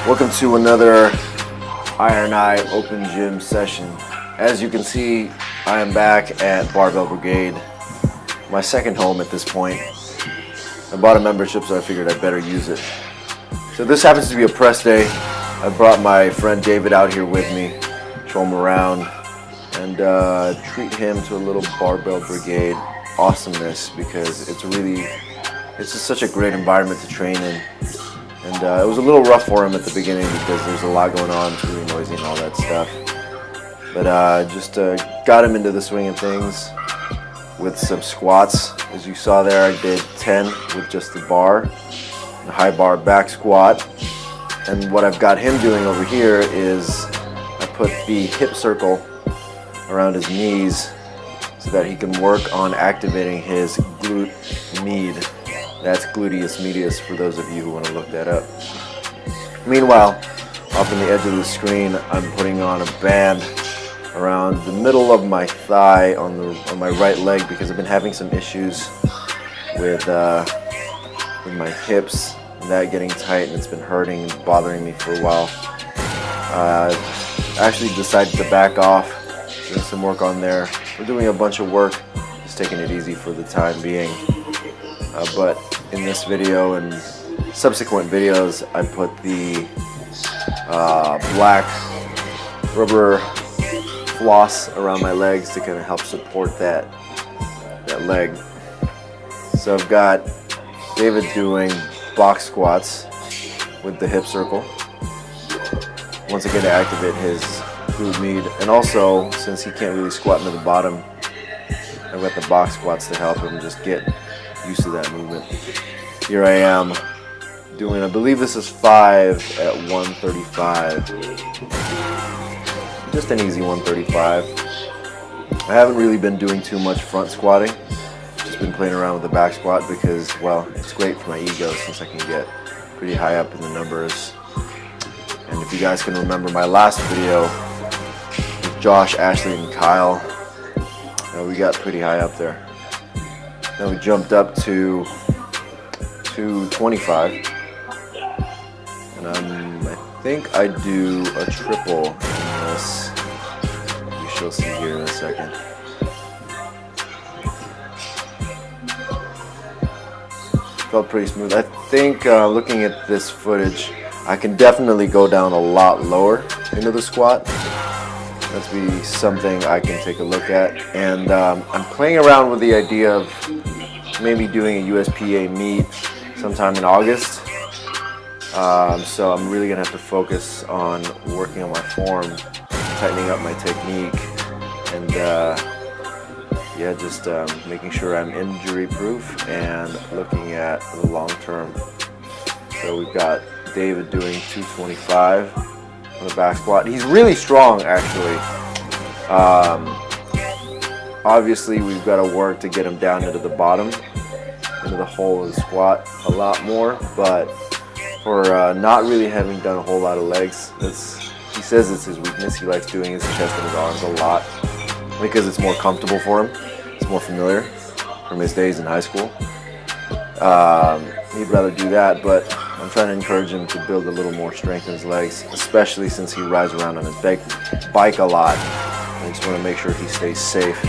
Welcome to another Iron Eye Open Gym session. As you can see, I am back at Barbell Brigade, my second home at this point. I bought a membership, so I figured I'd better use it. So this happens to be a press day. I brought my friend David out here with me, show him around, and treat him to a little Barbell Brigade awesomeness, because it's just such a great environment to train in. And it was a little rough for him at the beginning because there's a lot going on, it's really noisy and all that stuff. But just got him into the swing of things with some squats. As you saw there, I did 10 with just the bar, the high bar back squat. And what I've got him doing over here is I put the hip circle around his knees so that he can work on activating his glute med. That's gluteus medius for those of you who want to look that up. Meanwhile, off on the edge of the screen, I'm putting on a band around the middle of my thigh on my right leg, because I've been having some issues with my hips and that getting tight, and it's been hurting and bothering me for a while. I actually decided to back off, doing some work on there. We're doing a bunch of work, just taking it easy for the time being. But in this video and subsequent videos, I put the black rubber floss around my legs to kind of help support that leg. So I've got David doing box squats with the hip circle, once again to activate his glute med. And also, since he can't really squat into the bottom, I've got the box squats to help him just get used to that movement. Here I am doing, I believe this is 5 at 135. Just an easy 135. I haven't really been doing too much front squatting. Just been playing around with the back squat because, well, it's great for my ego since I can get pretty high up in the numbers. And if you guys can remember my last video with Josh, Ashley, and Kyle, we got pretty high up there. Then we jumped up to 225, and I think I do a triple in this. We shall see here in a second. Felt pretty smooth. I think looking at this footage, I can definitely go down a lot lower into the squat. That's be something I can take a look at. And I'm playing around with the idea of maybe doing a USPA meet sometime in August. So I'm really gonna have to focus on working on my form, tightening up my technique, and yeah, just making sure I'm injury proof and looking at the long term. So we've got David doing 225 on the back squat. He's really strong, actually. Obviously, we've got to work to get him down into the bottom, into the hole of the squat a lot more. But for not really having done a whole lot of legs, he says it's his weakness. He likes doing his chest and his arms a lot because it's more comfortable for him. It's more familiar from his days in high school. He'd rather do that, but I'm trying to encourage him to build a little more strength in his legs, especially since he rides around on his bike a lot. I just want to make sure he stays safe.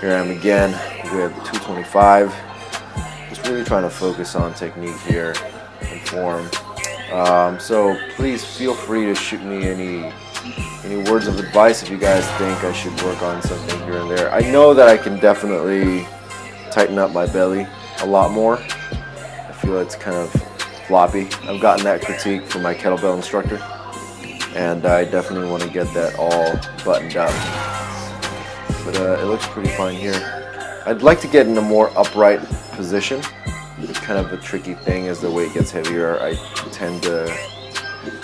Here I am again with 225. Just really trying to focus on technique here and form. So please feel free to shoot me any words of advice if you guys think I should work on something here and there. I know that I can definitely tighten up my belly a lot more. I feel it's kind of floppy. I've gotten that critique from my kettlebell instructor, and I definitely want to get that all buttoned up. But it looks pretty fine here. I'd like to get in a more upright position. It's kind of a tricky thing as the weight gets heavier. I tend to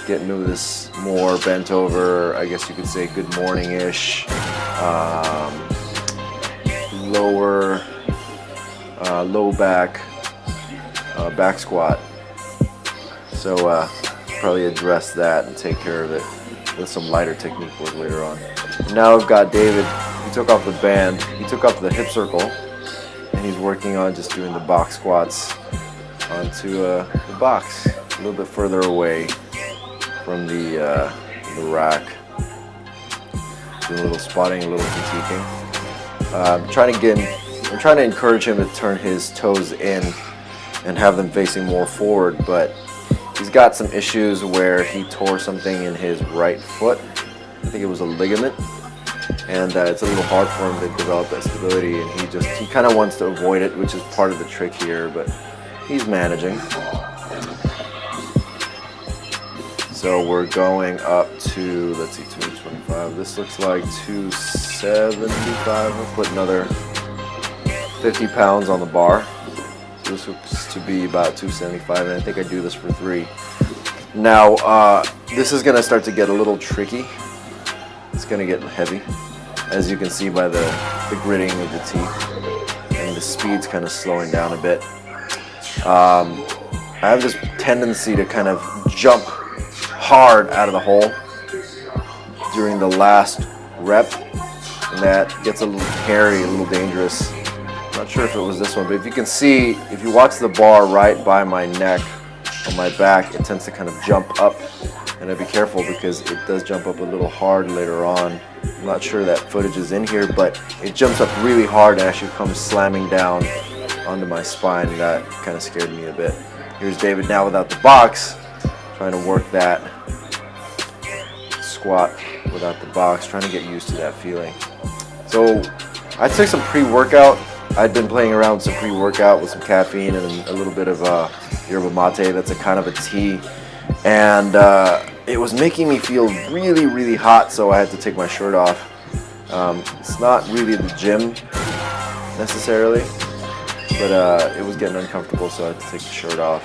get into this more bent over, I guess you could say good morning-ish, low back, back squat. So probably address that and take care of it with some lighter technique work later on. And now I've got David. He took off the band, he took off the hip circle, and he's working on just doing the box squats onto the box a little bit further away from the rack. Doing a little spotting, a little critiquing. I'm trying to encourage him to turn his toes in and have them facing more forward, but he's got some issues where he tore something in his right foot. I think it was a ligament, and it's a little hard for him to develop that stability, and he kind of wants to avoid it, which is part of the trick here, but he's managing. So we're going up to, let's see, 225. This looks like 275. I'll put another 50 pounds on the bar. So this looks to be about 275, and I think I do this for 3. Now, this is going to start to get a little tricky. It's going to get heavy, as you can see by the gritting of the teeth, and the speed's kind of slowing down a bit. I have this tendency to kind of jump hard out of the hole during the last rep, and that gets a little hairy, a little dangerous. I'm not sure if it was this one, but if you can see, if you watch the bar right by my neck on my back, it tends to kind of jump up, and I'd be careful because it does jump up a little hard later on. I'm not sure that footage is in here, but it jumps up really hard and actually comes slamming down onto my spine, and that kind of scared me a bit. Here's David now without the box, trying to work that squat without the box, trying to get used to that feeling. So I took some pre-workout. I'd been playing around with some pre-workout with some caffeine and a little bit of yerba mate. That's a kind of a tea, and it was making me feel really, really hot, so I had to take my shirt off. It's not really the gym necessarily, but it was getting uncomfortable, so I had to take the shirt off.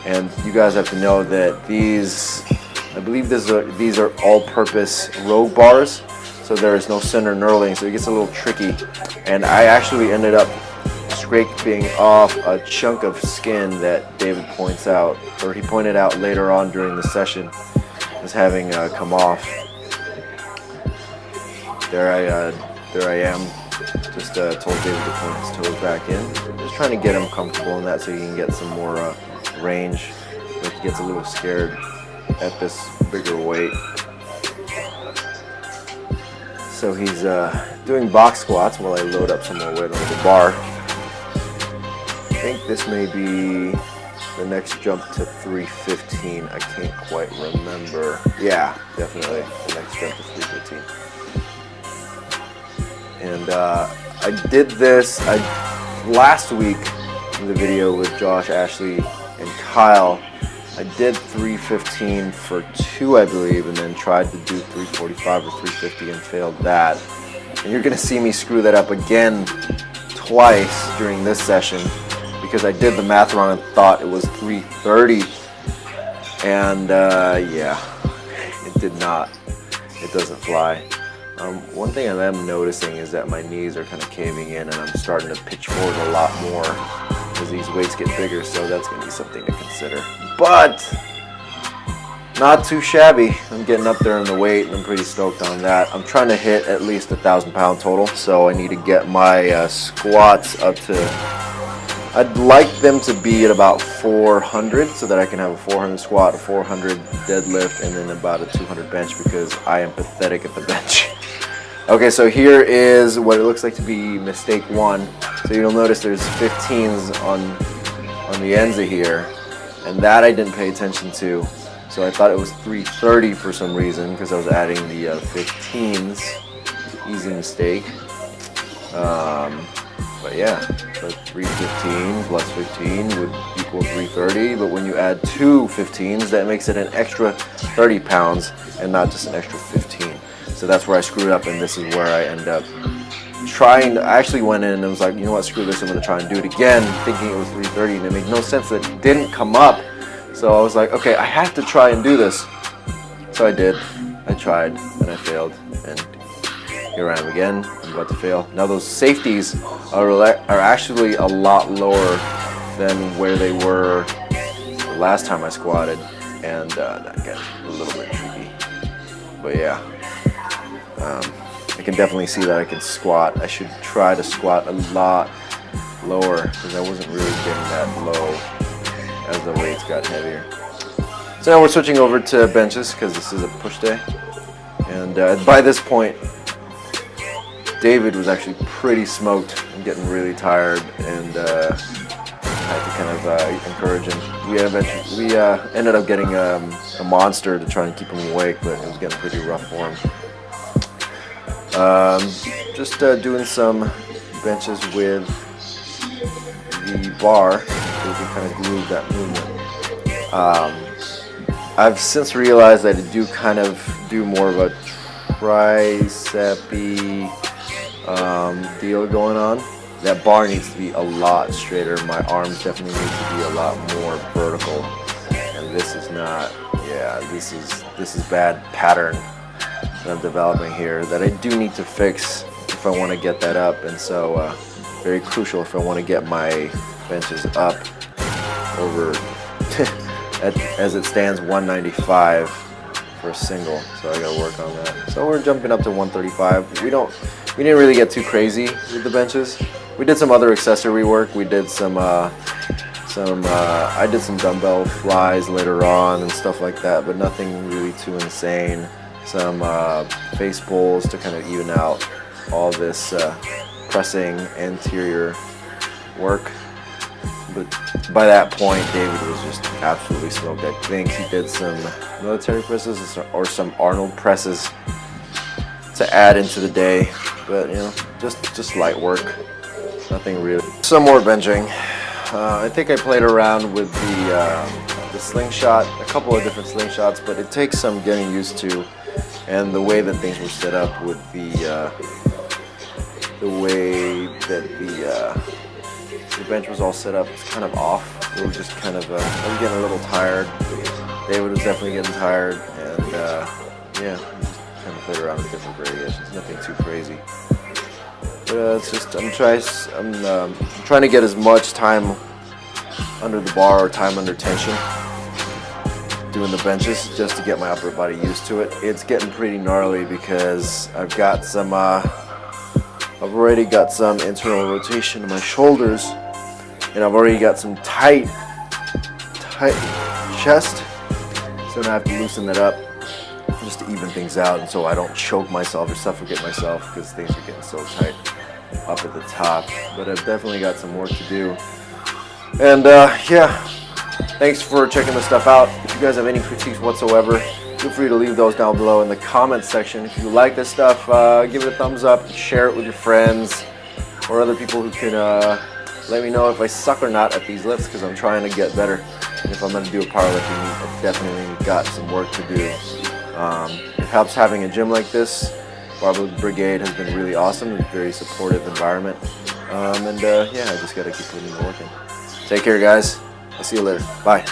And you guys have to know that these, I believe these are all-purpose rogue bars, so there is no center knurling, so it gets a little tricky. And I actually ended up scraping off a chunk of skin that David points out, or he pointed out later on during the session as having come off. There I am. Just told David to point his toes back in. Just trying to get him comfortable in that so he can get some more range. Like he gets a little scared at this bigger weight. So he's doing box squats while I load up some more weight on the bar. I think this may be the next jump to 315. I can't quite remember. Yeah, definitely the next jump to 315. And I did this last week in the video with Josh, Ashley, and Kyle. I did 315 for 2, I believe, and then tried to do 345 or 350 and failed that. And you're going to see me screw that up again twice during this session because I did the math wrong and thought it was 330. And yeah, it did not. It doesn't fly. One thing I am noticing is that my knees are kind of caving in and I'm starting to pitch forward a lot more as these weights get bigger, so that's going to be something to consider. But not too shabby. I'm getting up there in the weight and I'm pretty stoked on that. I'm trying to hit at least 1,000 pound total, so I need to get my squats up to, I'd like them to be at about 400 so that I can have a 400 squat, a 400 deadlift, and then about a 200 bench because I am pathetic at the bench. Okay, so here is what it looks like to be mistake 1. So you'll notice there's 15s on the ends of here, and that I didn't pay attention to. So I thought it was 330 for some reason because I was adding the 15s. Easy mistake. But yeah, so 315 plus 15 would equal 330, but when you add 2 15s, that makes it an extra 30 pounds and not just an extra 15. So that's where I screwed up, and this is where I end up trying. I actually went in and was like, you know what, screw this, I'm going to try and do it again, thinking it was 330, and it made no sense that it didn't come up. So I was like, okay, I have to try and do this. So I did. I tried, and I failed, and here I am again. I'm about to fail. Now those safeties are actually a lot lower than where they were the last time I squatted, and that got a little bit tricky. But yeah. I can definitely see that I can squat. I should try to squat a lot lower because I wasn't really getting that low as the weights got heavier. So now we're switching over to benches because this is a push day. And by this point, David was actually pretty smoked and getting really tired, and I had to kind of encourage him. We ended up getting a monster to try and keep him awake, but it was getting pretty rough for him. Just doing some benches with the bar so we can kind of groove that movement. I've since realized that I do kind of do more of a tricep-y deal going on. That bar needs to be a lot straighter. My arms definitely need to be a lot more vertical, and this is not. Yeah, this is bad pattern that I'm developing here that I do need to fix if I want to get that up. And so very crucial if I want to get my benches up over as it stands 195 for a single, so I gotta work on that. So we're jumping up to 135. We didn't really get too crazy with the benches. We did some other accessory work. We did I did some dumbbell flies later on and stuff like that, but nothing really too insane. Some face pulls to kind of even out all this pressing anterior work. But by that point, David was just absolutely smoked. I think he did some military presses or some Arnold presses to add into the day, but you know, just light work, nothing really. Some more benching. I think I played around with the slingshot, a couple of different slingshots, but it takes some getting used to, and the way that things were set up with the way that the bench was all set up was kind of off. It was just kind of, I was getting a little tired. David was definitely getting tired, and yeah, just kind of played around with different variations. Nothing too crazy. But it's just I'm trying to get as much time under the bar or time under tension doing the benches just to get my upper body used to it. It's getting pretty gnarly because I've already got some internal rotation in my shoulders, and I've already got some tight chest, so now I have to loosen it up just to even things out, and so I don't choke myself or suffocate myself because things are getting so tight up at the top. But I've definitely got some work to do, and yeah, thanks for checking this stuff out. If you guys have any critiques whatsoever, feel free to leave those down below in the comments section. If you like this stuff, give it a thumbs up, share it with your friends or other people who can let me know if I suck or not at these lifts, because I'm trying to get better. And if I'm going to do a powerlifting meet, I've definitely got some work to do. It helps having a gym like this. Barbell Brigade has been really awesome. It's a very supportive environment. And yeah, I just got to keep putting in the work in. Take care, guys. I'll see you later. Bye.